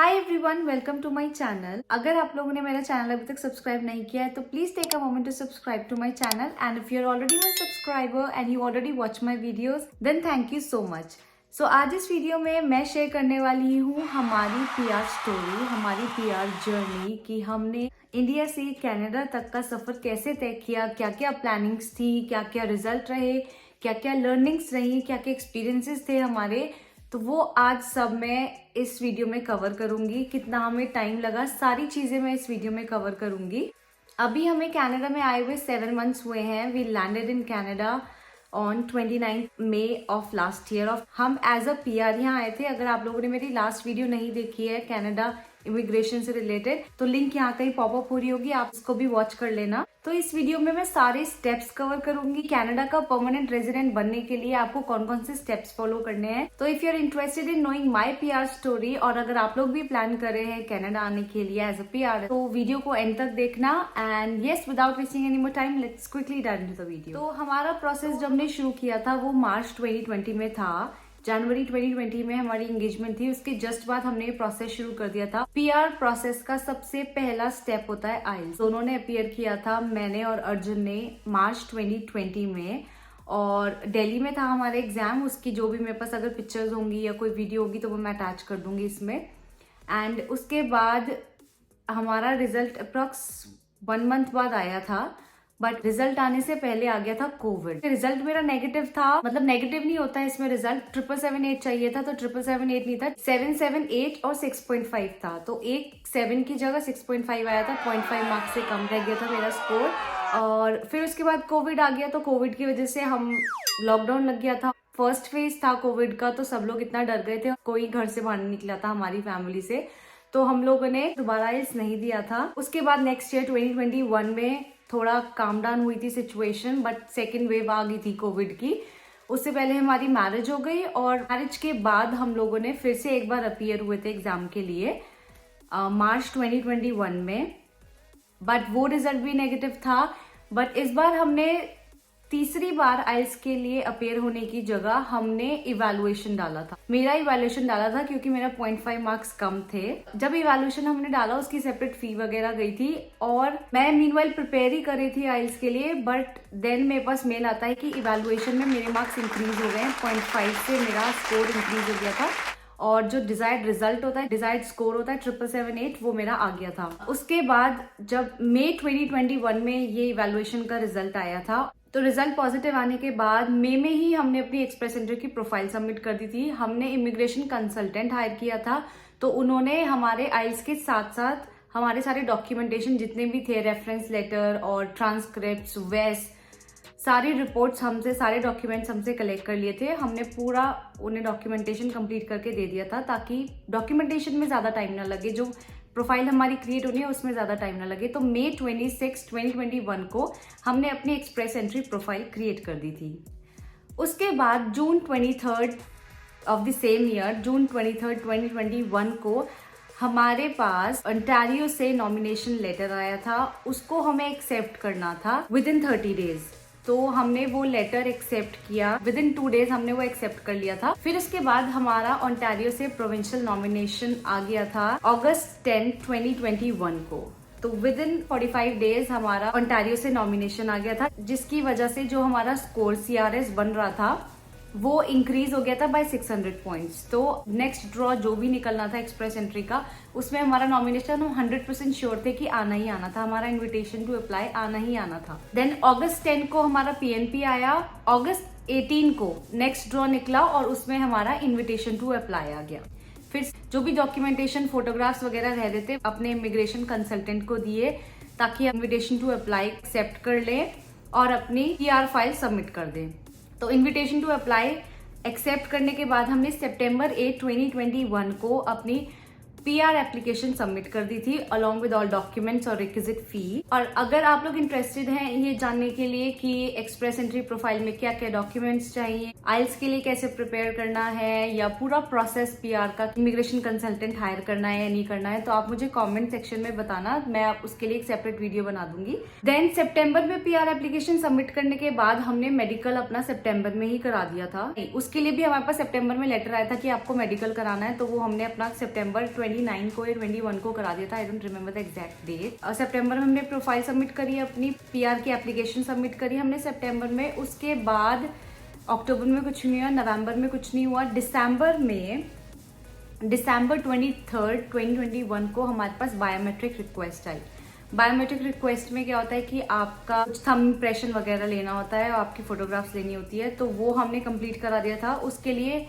Hi everyone, welcome to my channel. अगर आप लोगों ने मेरा चैनल अभी तक सब्सक्राइब नहीं किया है तो please take a moment to subscribe to my channel and if you are already my subscriber and you already watch my videos then thank you so much. So आज इस वीडियो में मैं शेयर करने वाली हूँ हमारी पीआर स्टोरी, हमारी PR journey कि हमने इंडिया से कनाडा तक का सफर कैसे तय किया, क्या क्या प्लानिंग्स थी, क्या क्या रिजल्ट रहे, क्या क्या लर्निंग्स रही, क्या क्या एक्सपीरियंसेस थे हमारे। तो वो आज सब मैं इस वीडियो में कवर करूंगी। कितना हमें टाइम लगा, सारी चीजें मैं इस वीडियो में कवर करूंगी। अभी हमें कनाडा में आए हुए 7 मंथ्स हुए हैं। We landed in Canada on 29 May of last year. हम एज अ पीआर यहाँ आए थे। अगर आप लोगों ने मेरी लास्ट वीडियो नहीं देखी है कनाडा इमिग्रेशन से रिलेटेड तो लिंक यहाँ कहीं पॉपअप हो रही होगी, आप उसको भी वॉच कर लेना। तो इस वीडियो में मैं सारे स्टेप्स कवर करूंगी। कनाडा का परमानेंट रेजिडेंट बनने के लिए आपको कौन कौन से स्टेप्स फॉलो करने हैं। तो if you are interested in knowing my PR story और अगर आप लोग भी प्लान कर रहे हैं कनाडा आने के लिए एज अ पीआर तो वीडियो को एंड तक देखना। And yes, without wasting any more time let's quickly dive into the video. तो हमारा प्रोसेस जब हमने शुरू किया था वो मार्च 2020 में था। जनवरी 2020 में हमारी एंगेजमेंट थी, उसके जस्ट बाद हमने ये प्रोसेस शुरू कर दिया था। पीआर प्रोसेस का सबसे पहला स्टेप होता है आइल्स। दोनों ने अपीयर किया था, मैंने और अर्जुन ने, मार्च 2020 में। और दिल्ली में था हमारे एग्जाम। उसकी जो भी मेरे पास अगर पिक्चर्स होंगी या कोई वीडियो होगी तो वो मैं अटैच कर दूंगी इसमें। एंड उसके बाद हमारा रिजल्ट अप्रॉक्स 1 मंथ बाद आया था, बट रिजल्ट आने से पहले आ गया था कोविड। रिजल्ट मेरा नेगेटिव था, मतलब नेगेटिव नहीं होता है इसमें रिजल्ट। 778 चाहिए था तो 778 नहीं था, 778 और 6.5 था। तो एक 7 की जगह 6.5 आया था, 0.5 मार्क्स से कम रह गया था मेरा स्कोर। और फिर उसके बाद कोविड आ गया, तो कोविड की वजह से हम लॉकडाउन लग गया था। फर्स्ट फेज था कोविड का, तो सब लोग इतना डर गए थे, कोई घर से बाहर नहीं निकला था हमारी फैमिली से। तो हम लोगों ने दोबारा आइल्स नहीं दिया था। उसके बाद नेक्स्ट ईयर 2021 में थोड़ा काम डाउन हुई थी सिचुएशन, बट सेकेंड वेव आ गई थी कोविड की। उससे पहले हमारी मैरिज हो गई और मैरिज के बाद हम लोगों ने फिर से एक बार अपीयर हुए थे एग्जाम के लिए मार्च 2021 में, बट वो रिजल्ट भी नेगेटिव था। बट इस बार हमने तीसरी बार आइल्स के लिए अपीयर होने की जगह हमने इवैल्यूएशन डाला था। मेरा इवैल्यूएशन डाला था क्योंकि मेरा 0.5 मार्क्स कम थे। जब इवैल्यूएशन हमने डाला उसकी सेपरेट फी वगैरह गई थी और मैं मीनवाइल प्रिपेयर ही कर रही थी आइल्स के लिए। बट देन मेरे पास मेल आता है कि इवैल्यूएशन में मेरे मार्क्स इंक्रीज हो गए हैं, 0.5 से मेरा स्कोर इंक्रीज हो गया था और जो डिजायर्ड रिजल्ट होता है, डिजायर्ड स्कोर होता है 778, वो मेरा आ गया था। उसके बाद जब मई 2021 में ये इवैल्यूएशन का रिजल्ट आया था तो रिजल्ट पॉजिटिव आने के बाद मई में ही हमने अपनी एक्सप्रेस एंट्री की प्रोफाइल सबमिट कर दी थी। हमने इमिग्रेशन कंसल्टेंट हायर किया था, तो उन्होंने हमारे आइल्स के साथ साथ हमारे सारे डॉक्यूमेंटेशन जितने भी थे, रेफरेंस लेटर और ट्रांसक्रिप्ट, वेस, सारी रिपोर्ट्स हमसे, सारे डॉक्यूमेंट्स हमसे कलेक्ट कर लिए थे। हमने पूरा उन्हें डॉक्यूमेंटेशन कंप्लीट करके दे दिया था ताकि डॉक्यूमेंटेशन में ज्यादा टाइम ना लगे, जो प्रोफाइल हमारी क्रिएट होनी है उसमें ज्यादा टाइम ना लगे। तो मई 26, 2021 को हमने अपनी एक्सप्रेस एंट्री प्रोफाइल क्रिएट कर दी थी। उसके बाद जून 23 ऑफ द सेम ईयर, जून 23, 2021 को हमारे पास ओंटारियो से नॉमिनेशन लेटर आया था। उसको हमें एक्सेप्ट करना था विद इन 30 डेज। तो हमने वो लेटर एक्सेप्ट किया, विद इन 2 डेज हमने वो एक्सेप्ट कर लिया था। फिर उसके बाद हमारा ओंटारियो से प्रोविंशियल नॉमिनेशन आ गया था अगस्त 10, 2021 को। तो विद इन 45 डेज हमारा ओंटारियो से नॉमिनेशन आ गया था, जिसकी वजह से जो हमारा स्कोर CRS बन रहा था वो इंक्रीज हो गया था बाय 600 पॉइंट्स। तो नेक्स्ट ड्रॉ जो भी निकलना था एक्सप्रेस एंट्री का, उसमें हमारा नॉमिनेशन हम 100% श्योर थे कि आना ही आना था, हमारा इनविटेशन टू अप्लाई आना ही आना था। देन अगस्त 10 को हमारा PNP आया, अगस्त 18 को नेक्स्ट ड्रॉ निकला और उसमें हमारा इन्विटेशन टू अप्लाई आ गया। फिर जो भी डॉक्यूमेंटेशन, फोटोग्राफ्स वगैरह रह रहे थे अपने इमिग्रेशन कंसल्टेंट को दिए ताकि इन्विटेशन टू अप्लाई एक्सेप्ट कर ले और अपनी PR फाइल सबमिट कर दें। तो इनविटेशन टू अप्लाई एक्सेप्ट करने के बाद हमने सितंबर 8, 2021 को अपनी PR एप्लीकेशन सबमिट कर दी थी अलॉन्ग विद ऑल डॉक्यूमेंट्स और रिक्विजिट फी। और अगर आप लोग इंटरेस्टेड हैं ये जानने के लिए कि एक्सप्रेस एंट्री प्रोफाइल में क्या क्या डॉक्यूमेंट्स चाहिए, आइल्स के लिए कैसे प्रिपेयर करना है, या पूरा प्रोसेस PR का इमिग्रेशन कंसल्टेंट हायर करना है या नहीं करना है, तो आप मुझे कॉमेंट सेक्शन में बताना, मैं उसके लिए एक सेपरेट वीडियो बना दूंगी। देन सितंबर में PR एप्लीकेशन सबमिट करने के बाद हमने मेडिकल अपना सितंबर में ही करा दिया था। उसके लिए भी हमारे पास सितंबर में लेटर आया था कि आपको मेडिकल कराना है, तो वो हमने अपना सितंबर 29 को या 21 को करा दिया था, I don't remember the exact date. सितंबर में हमने प्रोफाइल सबमिट करी, अपनी PR की एप्लीकेशन सबमिट करी हमने सितंबर में। उसके बाद अक्टूबर में कुछ नहीं हुआ, नवंबर में कुछ नहीं हुआ। दिसंबर 23 2021 को हमारे पास बायोमेट्रिक रिक्वेस्ट आई। बायोमेट्रिक रिक्वेस्ट में क्या होता है कि आपका कुछ थंब इम्प्रेशन वगैरह लेना होता है और आपकी फोटोग्राफ्स लेनी होती है, तो वो हमने कंप्लीट करा दिया था। उसके लिए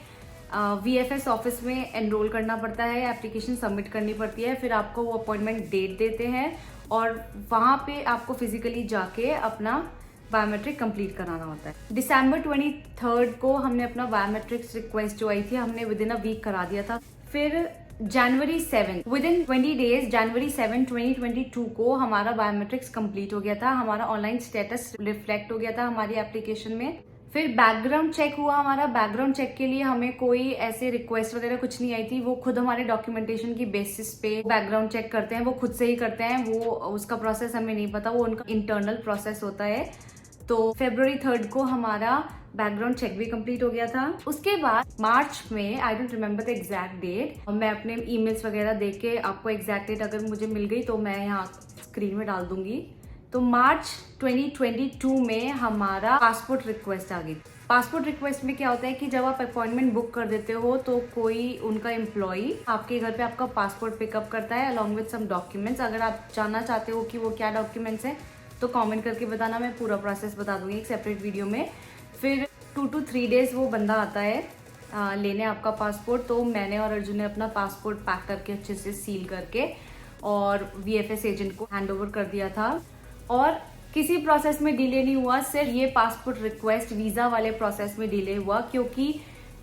VFS ऑफिस में एनरोल करना पड़ता है, एप्लीकेशन सबमिट करनी पड़ती है, फिर आपको वो अपॉइंटमेंट डेट देते हैं और वहाँ पे आपको फिजिकली जाके अपना बायोमेट्रिक कंप्लीट कराना होता है। दिसंबर 23 को हमने अपना बायोमेट्रिक्स रिक्वेस्ट जो आई थी हमने विद इन अ वीक करा दिया था। फिर जनवरी 7 विद इन 20 डेज जनवरी 7 2022 को हमारा बायोमेट्रिक्स कंप्लीट हो गया था, हमारा ऑनलाइन स्टेटस रिफ्लेक्ट हो गया था हमारी एप्लीकेशन में। फिर बैकग्राउंड चेक हुआ हमारा। बैकग्राउंड चेक के लिए हमें कोई ऐसे रिक्वेस्ट वगैरह कुछ नहीं आई थी, वो खुद हमारे डॉक्यूमेंटेशन की बेसिस पे बैकग्राउंड चेक करते हैं, वो खुद से ही करते हैं, वो उसका प्रोसेस हमें नहीं पता, वो उनका इंटरनल प्रोसेस होता है। तो February 3 को हमारा बैकग्राउंड चेक भी कंप्लीट हो गया था। उसके बाद मार्च में, I don't remember the exact date, मैं अपने ईमेल्स वगैरह देख के आपको एग्जैक्ट डेट अगर मुझे मिल गई तो मैं यहाँ स्क्रीन में डाल दूंगी। तो मार्च 2022 में हमारा पासपोर्ट रिक्वेस्ट आ गई। पासपोर्ट रिक्वेस्ट में क्या होता है कि जब आप अपॉइंटमेंट बुक कर देते हो तो कोई उनका एम्प्लॉई आपके घर पे आपका पासपोर्ट पिकअप करता है अलॉन्ग विद सम डॉक्यूमेंट्स। अगर आप जानना चाहते हो कि वो क्या डॉक्यूमेंट्स हैं तो कमेंट करके बताना, मैं पूरा प्रोसेस बता दूंगी एक सेपरेट वीडियो में। फिर 2 to 3 डेज वो बंदा आता है लेने आपका पासपोर्ट। तो मैंने और अर्जुन ने अपना पासपोर्ट पैक करके अच्छे से सील करके और VFS एजेंट को हैंड ओवर कर दिया था और किसी प्रोसेस में डिले नहीं हुआ। सिर्फ ये पासपोर्ट रिक्वेस्ट वीजा वाले प्रोसेस में डिले हुआ क्योंकि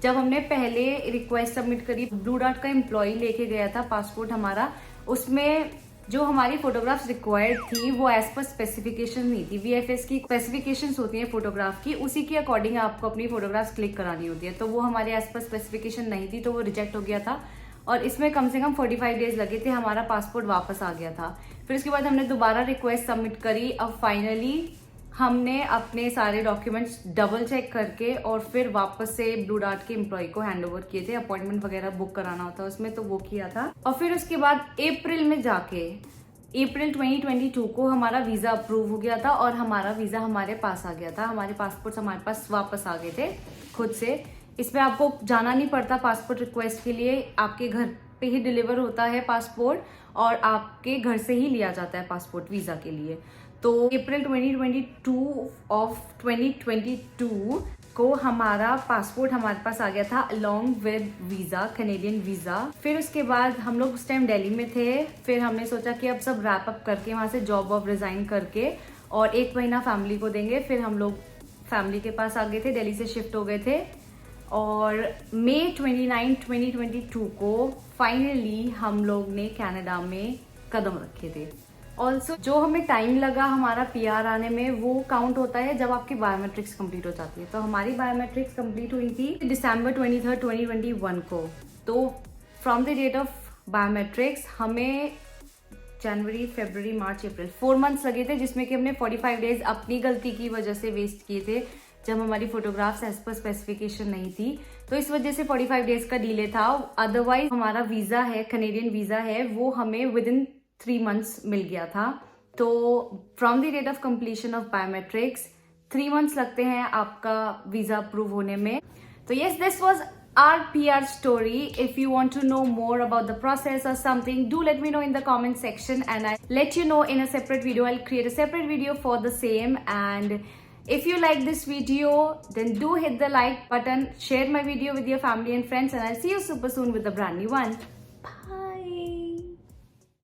जब हमने पहले रिक्वेस्ट सबमिट करी, ब्लू डॉट का एम्प्लॉय लेके गया था पासपोर्ट हमारा, उसमें जो हमारी फोटोग्राफ्स रिक्वायर्ड थी वो एज पर स्पेसिफिकेशन नहीं थी। VFS की स्पेसिफिकेशंस होती हैं फोटोग्राफ की, उसी के अकॉर्डिंग आपको अपनी फोटोग्राफ्स क्लिक करानी होती है, तो वो हमारे एज पर स्पेसिफिकेशन नहीं थी, तो वो रिजेक्ट हो गया था और इसमें कम से कम 45 डेज लगे थे, हमारा पासपोर्ट वापस आ गया था। फिर उसके बाद हमने दोबारा रिक्वेस्ट सबमिट करी। अब फाइनली हमने अपने सारे डॉक्यूमेंट्स डबल चेक करके और फिर वापस से ब्लू डार्ट के एम्प्लॉय को हैंड ओवर किए थे। अपॉइंटमेंट वगैरह बुक कराना होता है उसमें, तो वो किया था। और फिर उसके बाद अप्रैल में जाके अप्रैल 2022 को हमारा वीजा अप्रूव हो गया था और हमारा वीजा हमारे पास आ गया था। हमारे पासपोर्ट हमारे पास वापस आ गए थे खुद से। इसमें आपको जाना नहीं पड़ता पासपोर्ट रिक्वेस्ट के लिए, आपके घर पे ही डिलीवर होता है पासपोर्ट और आपके घर से ही लिया जाता है पासपोर्ट वीजा के लिए। तो अप्रैल 2022 को हमारा पासपोर्ट हमारे पास आ गया था along with visa, Canadian visa. फिर उसके बाद हम लोग उस टाइम दिल्ली में थे। फिर हमने सोचा कि अब सब रैप अप करके वहां से जॉब वॉब रिजाइन करके और 1 महीना फैमिली को देंगे। फिर हम लोग फैमिली के पास आ गए थे, दिल्ली से शिफ्ट हो गए थे और मई 29 2022 को फाइनली हम लोग ने कनाडा में कदम रखे थे। ऑल्सो जो हमें टाइम लगा हमारा PR आने में वो काउंट होता है जब आपकी बायोमेट्रिक्स कंप्लीट हो जाती है। तो हमारी बायोमेट्रिक्स कंप्लीट हुई थी दिसंबर 23 2021 को। तो from the date of biometrics हमें जनवरी, फरवरी, मार्च, अप्रैल 4 मंथ्स लगे थे, जिसमें कि हमने 45 डेज अपनी गलती की वजह से वेस्ट किए थे जब हमारी फोटोग्राफ्स एज पर स्पेसिफिकेशन नहीं थी। तो इस वजह से 45 डेज का डिले था। अदरवाइज हमारा वीजा है, कैनेडियन वीजा है, वो हमें विद इन 3 मंथ्स मिल गया था। तो from the date of completion of biometrics 3 months लगते हैं आपका वीजा अप्रूव होने में। तो yes, this was our PR story. If you want to know more about the process or something, do let me know in the comment section and I'll let you know in a separate video. I'll create a separate video for the same. And if you like this video, then do hit the like button, share my video with your family and friends, and I'll see you super soon with a brand new one. Bye.